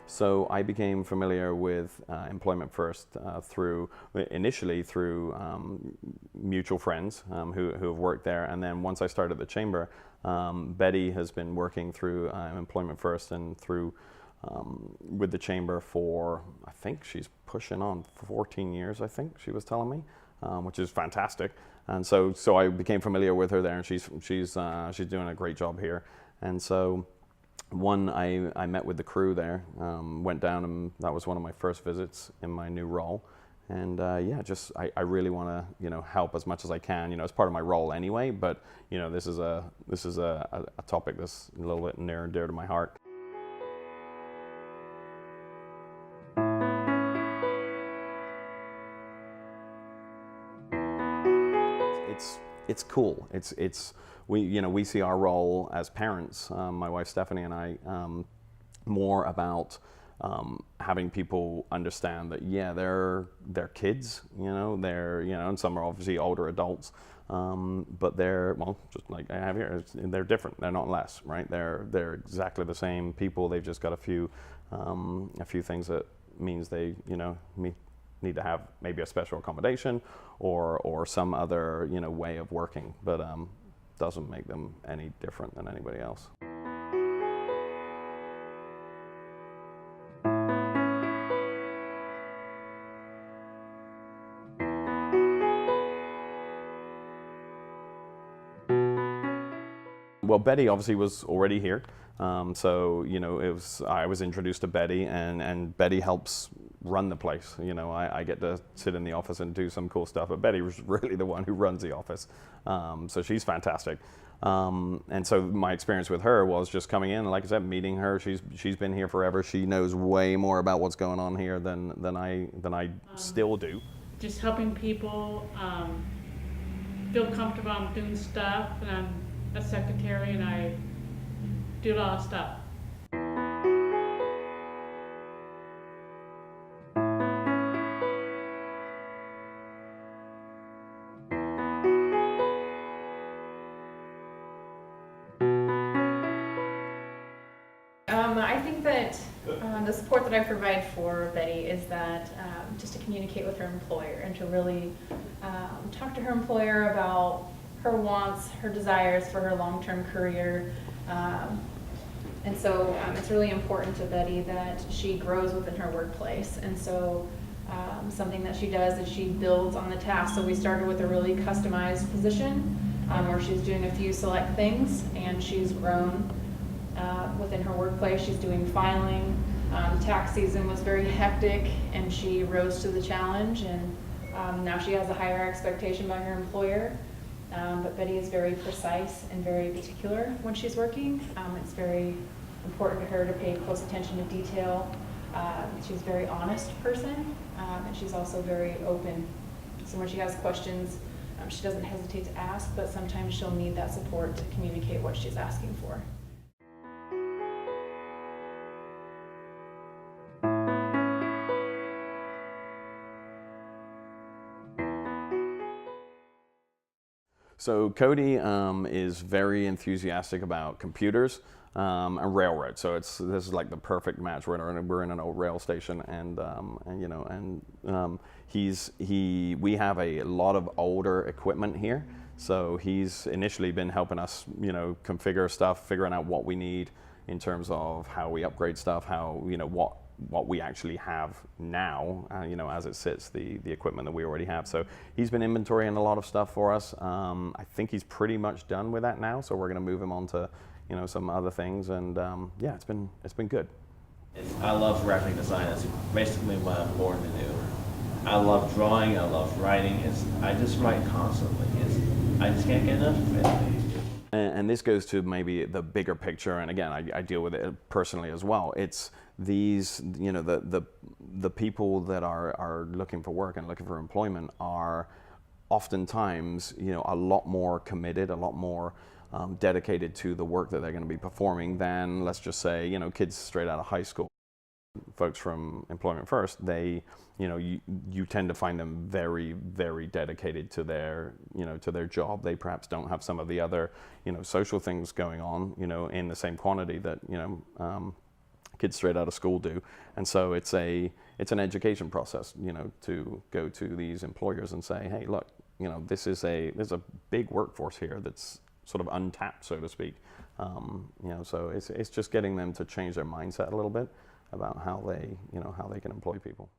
So I became familiar with Employment First initially through mutual friends who have worked there, and then once I started the chamber, Betty has been working through Employment First and through with the chamber for, I think she's pushing on 14 years, I think she was telling me, which is fantastic. And so I became familiar with her there, and she's doing a great job here. And so I met with the crew there, went down, and that was one of my first visits in my new role. And yeah, I really want to help as much as I can, as part of my role anyway. But this is a topic that's a little bit near and dear to my heart. It's cool. We see our role as parents, my wife Stephanie and I, more about having people understand that they're kids, and some are obviously older adults, but they're, well, just like I have here, they're different. They're not less, right? They're exactly the same people. They've just got a few things that means they need to have maybe a special accommodation or some other way of working, but doesn't make them any different than anybody else. Well, Betty obviously was already here, so I was introduced to Betty, and Betty helps run the place. I get to sit in the office and do some cool stuff, but Betty was really the one who runs the office, so she's fantastic. And so my experience with her was just coming in, and like I said, meeting her. She's been here forever. She knows way more about what's going on here than I still do. Just helping people feel comfortable. I'm doing stuff, and I'm a secretary, and I do a lot of stuff. I think that the support that I provide for Betty is that just to communicate with her employer and to really talk to her employer about her wants, her desires for her long-term career. And so it's really important to Betty that she grows within her workplace. And so something that she does is she builds on the task. So we started with a really customized position where she's doing a few select things, and she's grown within her workplace. She's doing filing. Tax season was very hectic, and she rose to the challenge, and now she has a higher expectation by her employer. But Betty is very precise and very particular when she's working. It's very important to her to pay close attention to detail. She's a very honest person, and she's also very open. So when she has questions, she doesn't hesitate to ask, but sometimes she'll need that support to communicate what she's asking for. So Cody is very enthusiastic about computers and railroad. So this is like the perfect match. We're in an old rail station, and we have a lot of older equipment here. So he's initially been helping us, configure stuff, figuring out what we need in terms of how we upgrade stuff, how what we actually have now, as it sits, the equipment that we already have. So he's been inventorying a lot of stuff for us. I think he's pretty much done with that now. So we're going to move him on to, some other things. And yeah, it's been good. I love graphic design. That's basically what I'm born to do. I love drawing. I love writing. I just write constantly. I just can't get enough of it. And this goes to maybe the bigger picture, and again, I deal with it personally as well. It's these, the people that are looking for work and looking for employment are oftentimes, a lot more committed, a lot more dedicated to the work that they're going to be performing than, let's just say, kids straight out of high school. Folks from Employment First, they, you tend to find them very, very dedicated to their, to their job. They perhaps don't have some of the other, social things going on, in the same quantity that, kids straight out of school do. And so it's an education process, you know, to go to these employers and say, hey, look, you know, there's a big workforce here that's sort of untapped, so to speak. You know, so it's just getting them to change their mindset a little bit about how they can employ people.